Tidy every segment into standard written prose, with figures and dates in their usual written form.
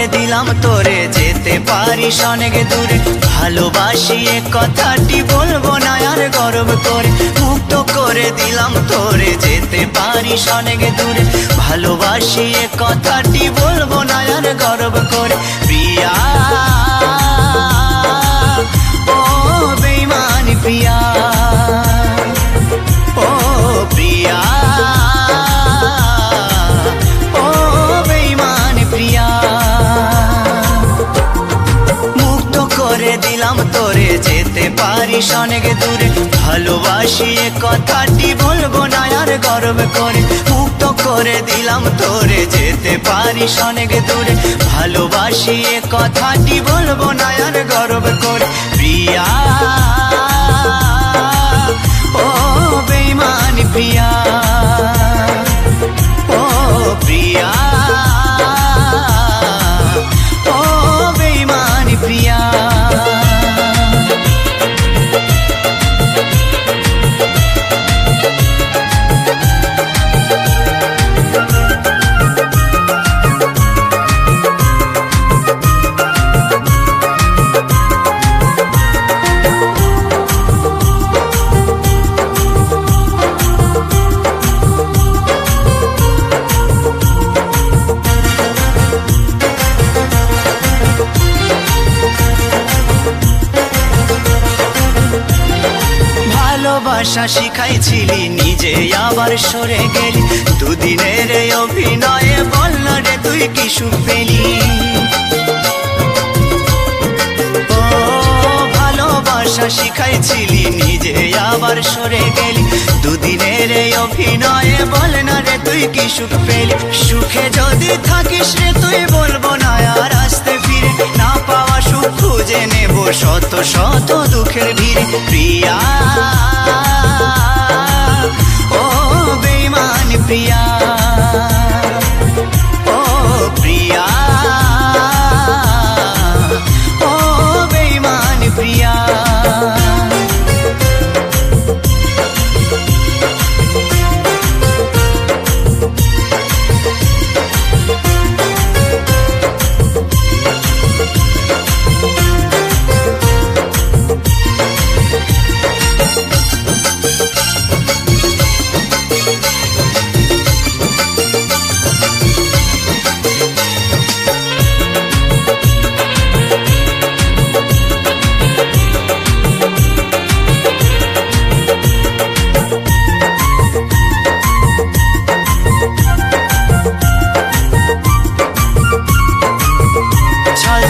করে দিলাম তোরে যেতে পারিস অনেক দূরে, ভালোবাসি এ কথাটি বলবো না আর গর্ব করে। মুক্ত করে দিলাম তোরে যেতে পারিস অনেক দূরে, ভালোবাসি এ কথাটি বলবো না আর গর্ব করে। প্রিয়া ও বেঈমানি প্রিয়া, ও প্রিয়া ও বেঈমানি প্রিয়া, মুক্ত করে দিলাম তোরে যেতে পারিস অনেক দূরে, ভালোবাসি এ কথাটি বলবো না আর গর্ব করে। মুক্ত করে দিলাম তোরে যেতে পারিস অনেক দূরে, ভালোবাসি এ কথাটি বলবো না আর গর্ব করে। প্রিয়া ও বেঈমানি প্রিয়া, ও প্রিয়া ও বেঈমানি প্রিয়া। ভালোবাসা শিখাইছিলি নিজে আবার সরে গেলি, দুদিনের অভিনয়ে বল না রে তুই কি সুখ পেলি। ও ভালোবাসা শিখাইছিলি নিজে আবার সরে গেলি, দুদিনের অভিনয়ে বল না রে তুই কি সুখ পেলি। সুখে যদি থাকিস রে তুই বলবো না আর আসতে ফিরে, না পাওয়া সুখ খুঁজে নেব শত শত দুঃখের ভিড়ে। প্রিয়া ও বেঈমানি প্রিয়া, ও প্রিয়া ও বেঈমানি প্রিয়া।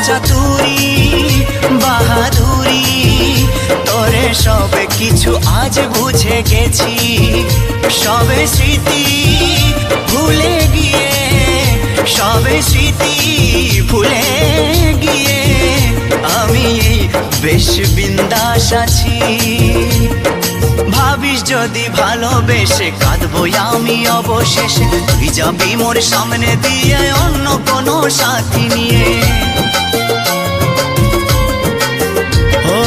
চাতুরি বাহাদুরি তোরে সবে কিছু আজ বুঝে গেছি, সবে স্মৃতি ভুলে গিয়ে, সবে স্মৃতি ভুলে গিয়ে আমি এই বেশ বিন্দাস আছি। ভাবিস যদি ভালোবেসে কাঁদবো আমি অবশেষে, তুই যাবি মোর সামনে দিয়ে অন্য কোনো সাথী নিয়ে। ও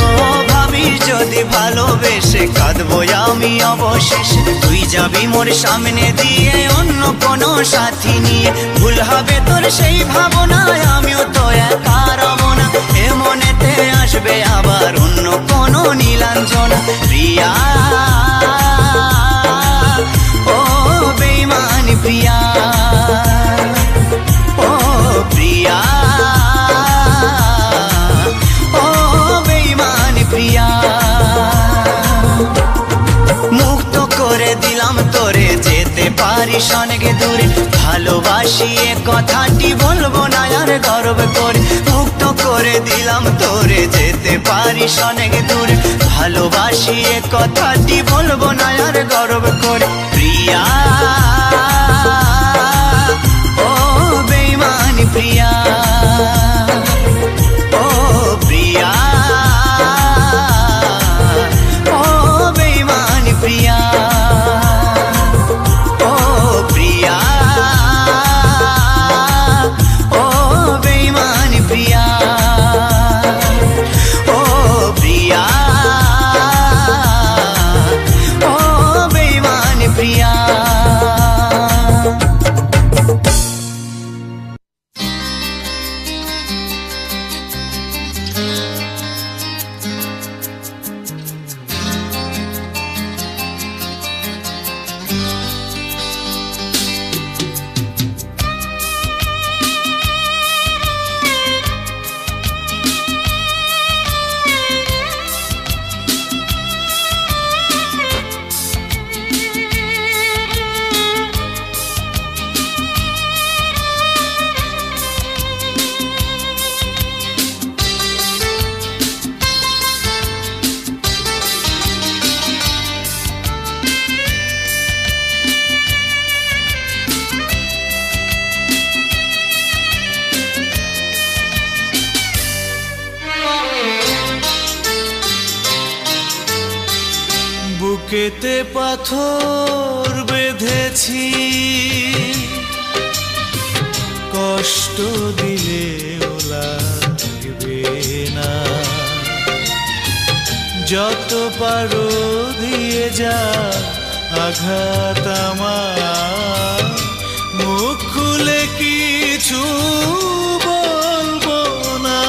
ভাবিস যদি ভালোবেসে কাঁদবো আমি অবশেষে, তুই যাবি মোর সামনে দিয়ে অন্য কোনো সাথী নিয়ে। ভুল হবে তোর সেই ভাবনায় আমিও তো একা রব না, এ মনেতে আসবে আবার অন্য কোনো নীলাঞ্জনা। প্রিয়া ও বেঈমানি প্রিয়া, ও প্রিয়া ও বেঈমানি প্রিয়া, মুক্ত করে দিলাম তোরে যেতে পারিস অনেক দূরে, ভালোবাসি এ কথাটি বলবো না আর গর্ব করে। মুক্ত করে দিলাম তোরে যেতে পারিস অনেক দূরে, ভালোবাসি এ কথাটি বলবো না আর গর্ব করে। প্রিয়া ও বেঈমানি প্রিয়া, ও প্রিয়া ও বেঈমানি প্রিয়া, ও প্রিয়া ও বেঈমানি প্রিয়া, ও প্রিয়া ও বেঈমানি প্রিয়া। বুকেতে পাথর বেঁধেছি, কষ্ট দিলে লাগবে না, যত পারো দিয়ে যা আঘাত আমার, মুখ খুলে কিছু বলবো না।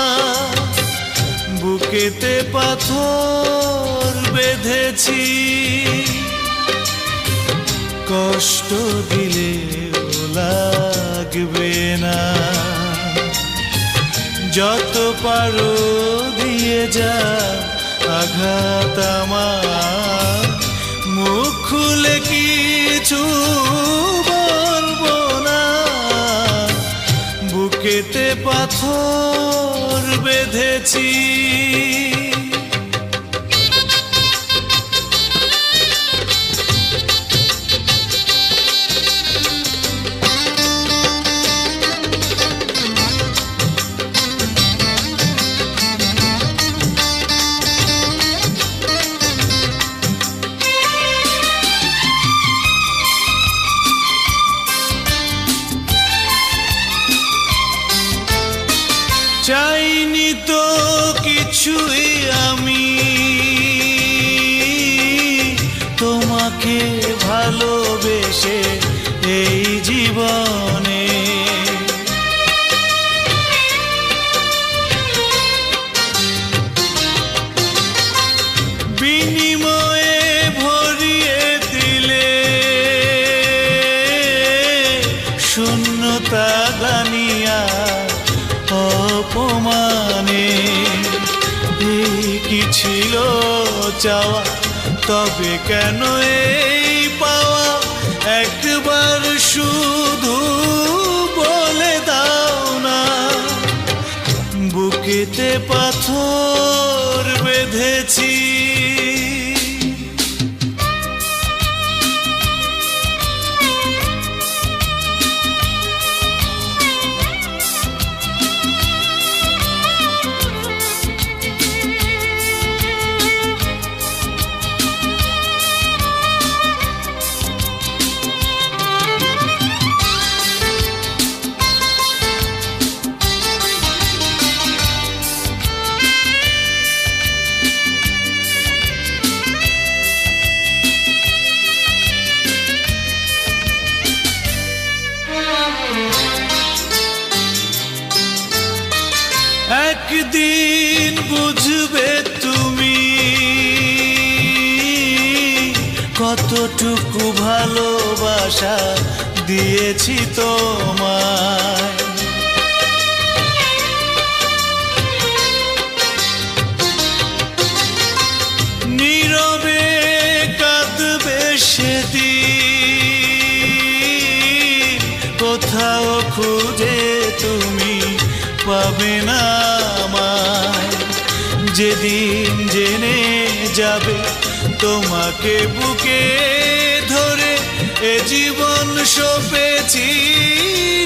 বুকেতে পাথর বেঁধেছি, কষ্ট দিলে লাগবে না, যত পারো দিয়ে যা আঘাত আমার, মুখ খুলে কিছু বলবো না। বুকেতে পাথর বেঁধেছি। চাইনি তো কিছুই আমি, তোমাকে ভালোবেসে এই জীবনে, বিনিময়ে ভরিয়ে দিলে শূন্যতা গানিয়া অপমানে। এই কি ছিল চাওয়া, তবে কেন এই পাওয়া, একবার শুধু বলে দাও না। বুকেতে পাথর বেঁধেছি, একদিন বুঝবে তুমি কতটুকু ভালোবাসা দিয়েছি তোমায়। নীরবে কাঁদবে সেদিন, কোথাও খুঁজে তুমি পাবে না আমায়। যেদিন জেনে যাবে তোমাকে বুকে ধরে, এ জীবন সপেছি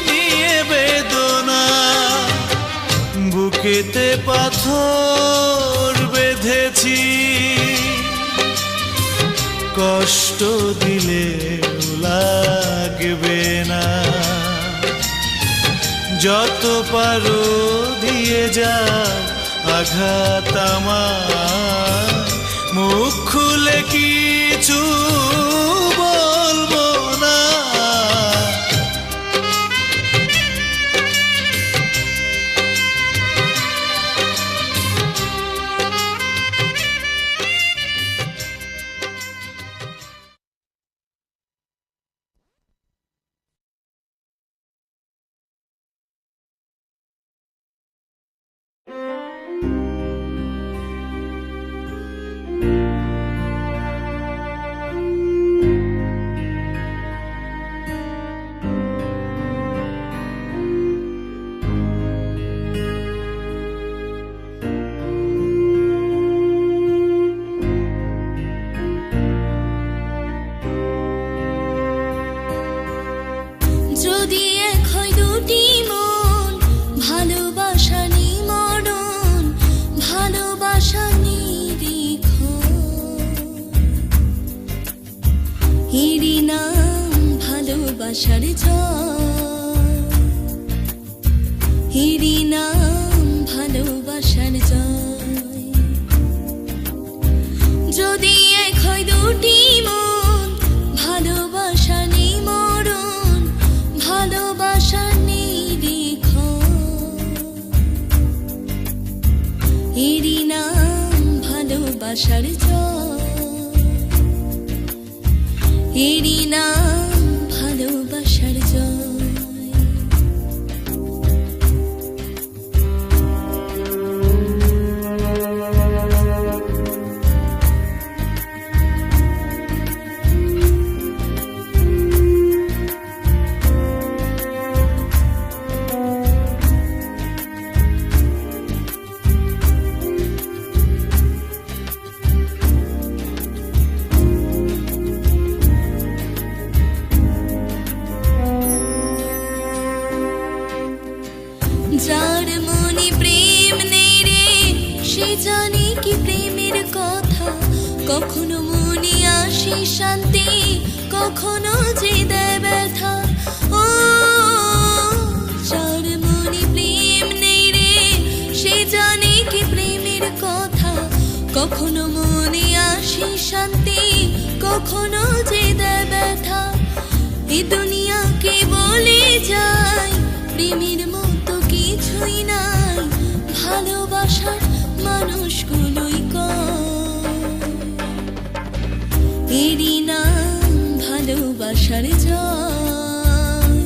নিয়ে বেদনা। বুকেতে পাথর বেঁধেছি, কষ্ট দিলে লাগবে না, যত পারো দিয়ে যা আঘাত আমার, মুখ খুলে কিছু বলবো না। ভালোবাসার জয়, এরই নাম ভালোবাসার জয়। যদি এক হয় দুটি মন, ভালোবাসা নেই মরণ, ভালোবাসা নেই নিখোঁজ, এরই নাম ভালোবাসার জয়, এরই নাম ভালোবাসার জয়। যার মনে প্রেম নেই রে, সে জানে কি প্রেমের কথা, কখনো মনে আসে শান্তি, কখনো যে দেয় ব্যথা। ও যার মনে প্রেম নেই রে, সে জানে কি প্রেমের কথা, কখনো মনে আসে শান্তি, কখনো যে দেয় ব্যথা। এ দুনিয়াকে বলে যায় প্রেমের মতো কিছুই নাই, ভালোবাসার মানুষগুলোই কয়, এরই নাম ভালোবাসার জয়,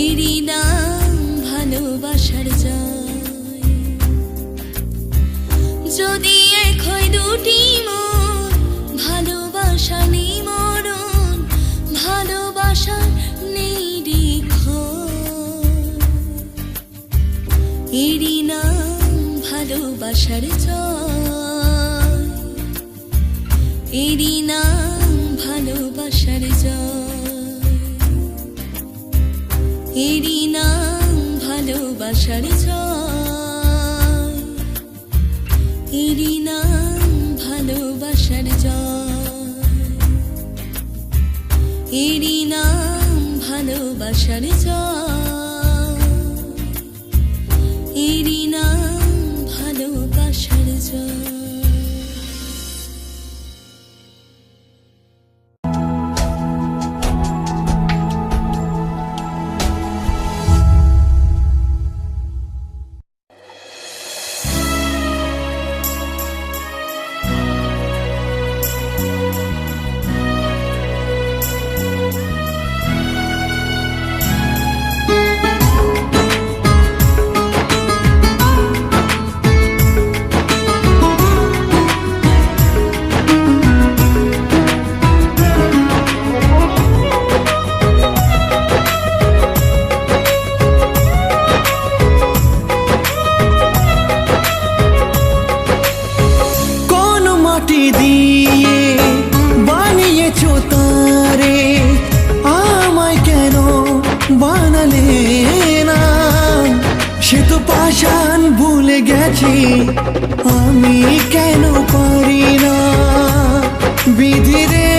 এরই নাম ভালোবাসার জয়। যদি এক হয় দুটি মন, ভালোবাসা নেই মরণ, ভালোবাসা নেই নিখোঁজ, এরই নাম ভালোবাসার জয়, এরই নাম ভালোবাসার জয়, এরই নাম ভালোবাসার জয়, এরই নাম ভালোবাসার জয়, এরই নাম ভালোবাসার জয়, এরই নাম ভালোবাসার জয়। আমি কেন পারি না বিধি রে,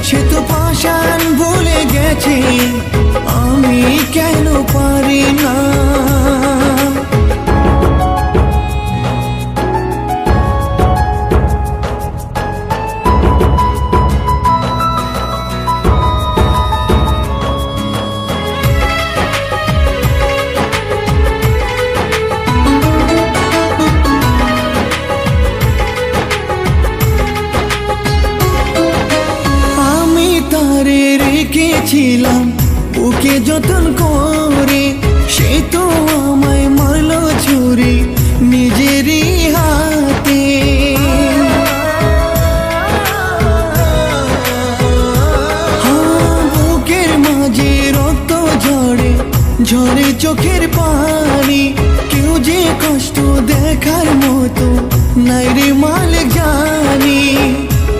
সে তো পাষাণ ভুলে গেছে, আমি কেন পারি না। রেখেছিলাম বুকে যতন করে, সে তো আমায় মারলো ছুরি নিজেরই হাতে। বুকের মাঝে রক্ত ঝরে ঝরে চোখের পানি, কেউ যে কষ্ট দেখার মতো নাই রে মালিক জানি,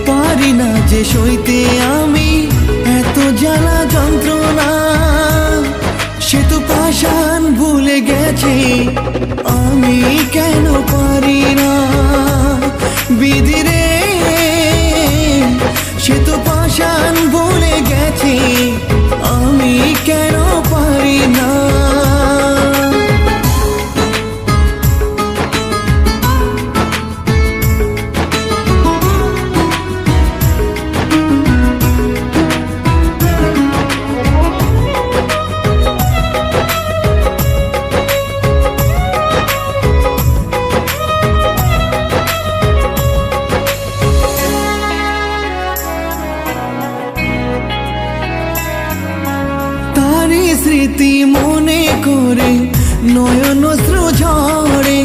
পারি না যে সইতে আমি এত জ্বালা যন্ত্রণা, সে তো পাষাণ ভুলে গেছে, আমি কেন পারি না বিধি রে, সে তো পাষাণ স্মৃতি মনে করে নয়ন অশ্রু ঝরে,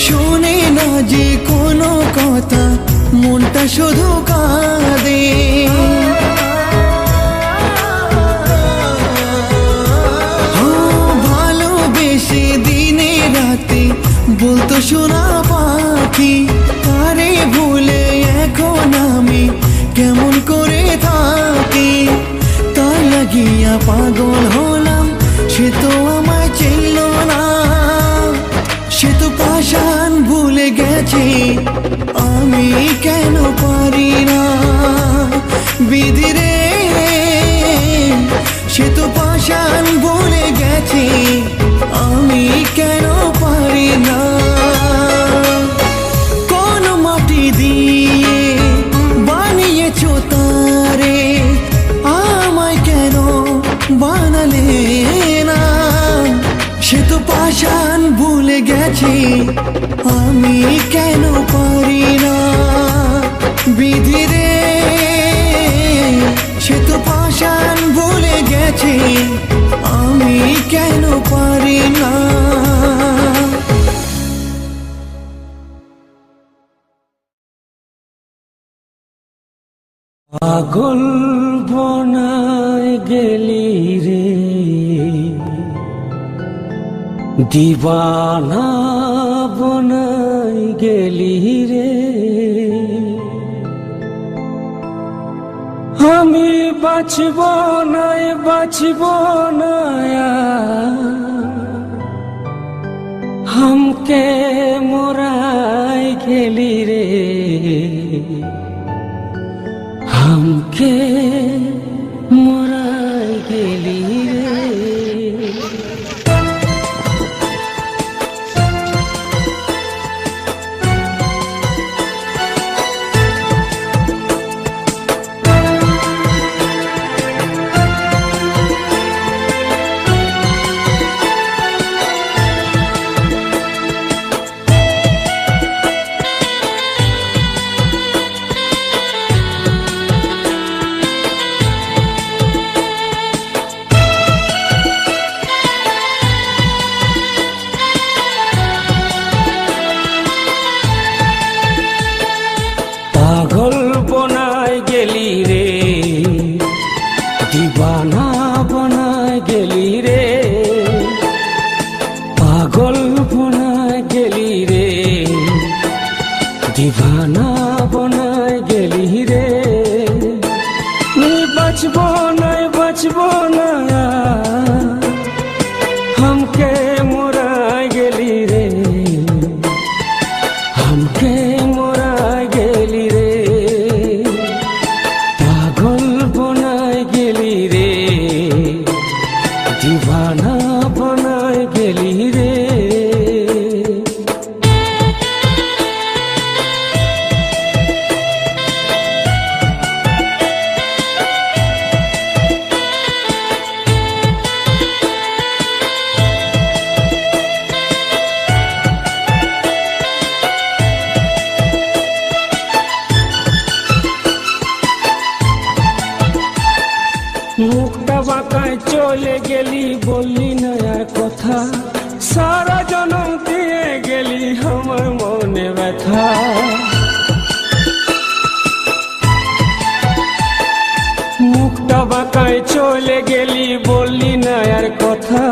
শোনে না যে কোনো কথা, মনটা শুধু কাঁদে। ভালোবেসে দিনে রাতে বলতো সোনা পাখি, তারে ভুলে এখন আমি কেমন করে থাকি। তার লাগিয়া পাগল হলাম, সে তো আমায় চিনল না, সে তো পাষাণ ভুলে গেছে, আমি কেন পারি না। বিধি রে, সে তো পাষাণ ভুলে গেছে, আমি কেন পারি না। কোন মাটি দিয়ে বানিয়েছো তারে, আমায় কেন বানালে না। সে তো পাষাণ ভুলে গেছে, আমি কেন পারি না। বিধি রে, সে তো পাষাণ ভুলে গেছে, আমি কেন পারি না। পাগল বনায় গেলি রে, দিবানা বনায় গেলি রে। আমি বাঁচব না हमके मोराय गेली रे, हमके मोराय गेली रे। पागल बनाय गेली रे, दीवाना बनाय गेली रे। पागल बनाय गेली रे, दीवाना बनाय गेली रे। बचबो ना हमके मोराय गेली रे, हमके मोराय गेली रे। पागल बनाय गेली रे, दीवाना बनाय गेली रे। মুখটা বাঁকায় চলে গেলি, বললি না আর কথা, সারা জনম দিয়ে গেলি আমার মনে ব্যথা। মুখটা বাঁকায় চলে গেলি, বললি না আর কথা,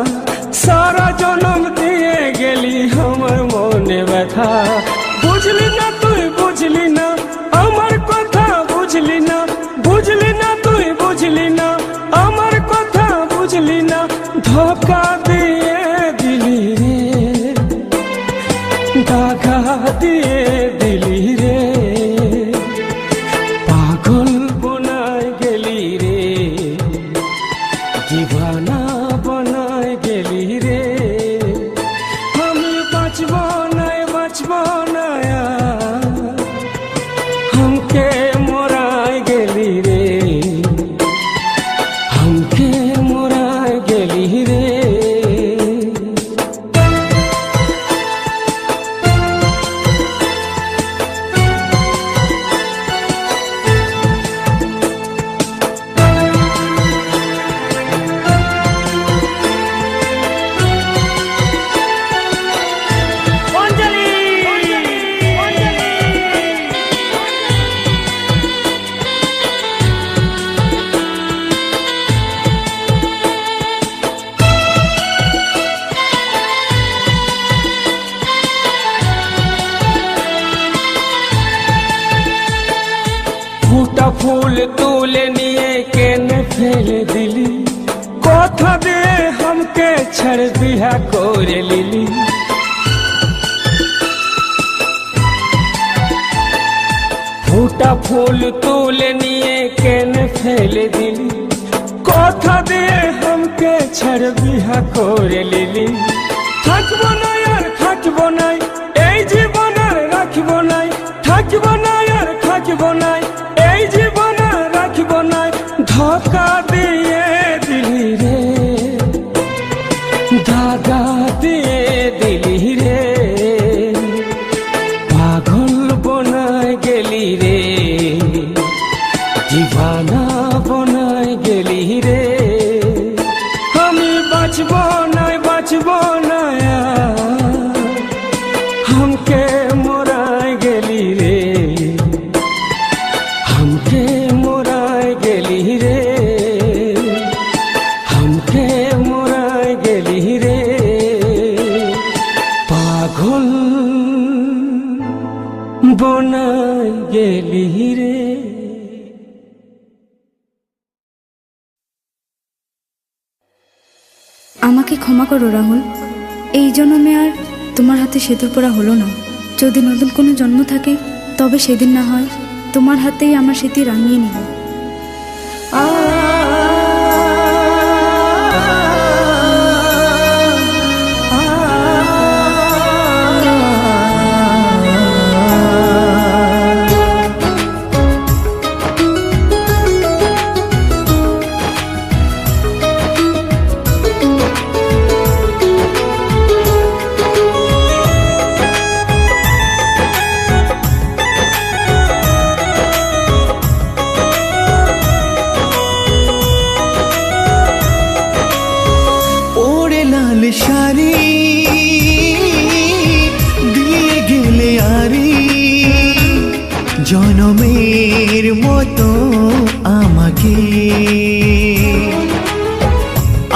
সারা জনম দিয়ে গেলি আমার মনে ব্যথা। বুঝলি না তুই, বুঝলি না আমার কথা, বুঝলি না, বুঝলি না তুই, বুঝলি না আমার কথা, বুঝলি না। ধোকা দিয়ে দিলি রে, দাগা দিয়ে দিলি রে। পাগল बनाय गेली रे, दीवाना बनाय गेली रे। আমি বাঁচব না हमके मोराय गेली रे, हमके मोराय गेली रे। ফুল তুলে নিয়ে কেনে ফেলে দিলি, কথা দিয়ে हमके छड़ बिहा করে লিলি। ফুটা ফুল তুলে নিয়ে কেনে ফেলে দিলি, কথা দিয়ে हमके छड़ बिहा করে লিলি। থাকবো না আর থাকবো না এই জীবন আর রাখবো না, থাকবো না আর থাকবো না এই জীবন আর রাখবো না। ধোঁকা দিয়ে দিলি রে, ধাগা দিয়ে দিলি রে, পাগল বনায় গেলি রে, দিবানা বনায় গেলি রে। আমি বাঁচবো না বাঁচবো না हमके मोराय गेली रे, हमके मोराय गेली रे, हमके मोराय गेली रे, पागल बनाय गेली रे। আমাকে ক্ষমা করো রাহুল, এই জন্মে আর তোমার হাতে সেতুর পড়া হলো না। যদি নতুন কোনো জন্ম থাকে তবে সেদিন না হয় তোমার হাতেই আমার স্মৃতি রাঙিয়ে নিব। শাড়ি দিয়ে গেলে আরি, জনমের মতো আমাকে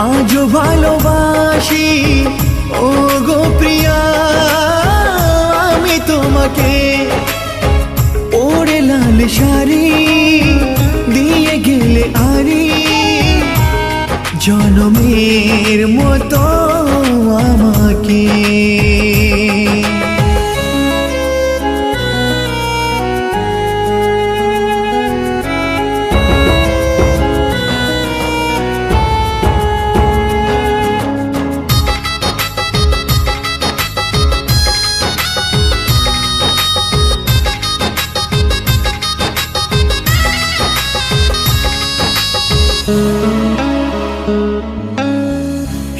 আজও ভালোবাসি ও গো প্রিয়া আমি তোমাকে। ওরে লাল শাড়ি দিয়ে গেলে আরি, জনমের মতো আমাকে।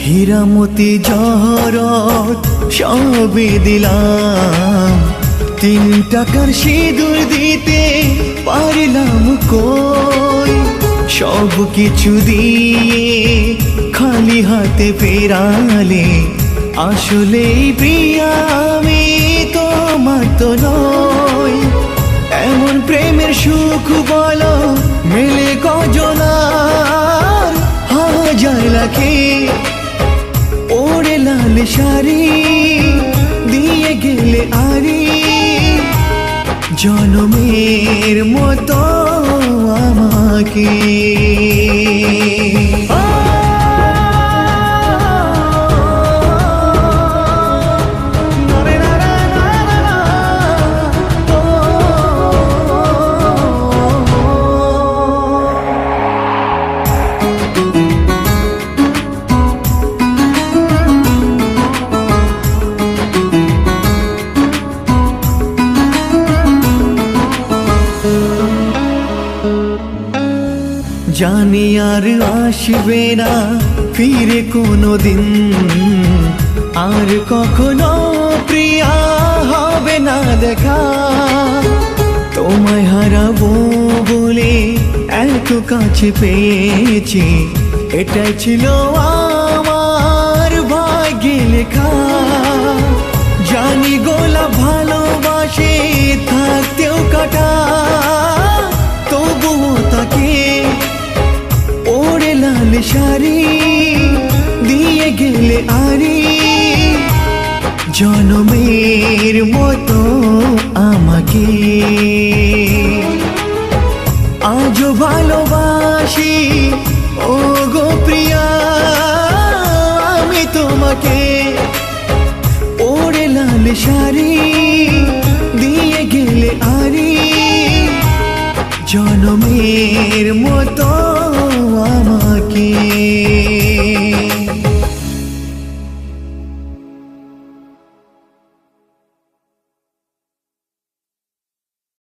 হীরামতি জহরত সবে দিলাম, 3 টাকার সিঁদুর দিতে পারলাম কই। সব কিছু দিয়ে খালি হাতে ফেরালে আসলেই প্রিয়া আমি তোমার তো নই। এমন প্রেমের সুখ বলো মেলে কজনার, হাজার লাখে। ওরে লাল শাড়ি দিয়ে গেলে আরি, জনমের মতো আমাকে। জানি আর আসবে না ফিরে কোনো দিন, আর কখনো প্রিয়া হবে না দেখা। তোমায় হারাবো বলে এত কাছে পেয়েছি, এটাই ছিল আমার ভাগ্যে লেখা। জানি গোলাপ ভালোবাসে থাকতেও কাটা, তবুও তাকে ওরে লাল শাড়ি দিয়ে গেলে আরি, জনমের মতো আমাকে। আজও ভালোবাসি ও গো প্রিয়া আমি তোমাকে। ওরে লাল শাড়ি দিয়ে গেলে আরি জনমের মতো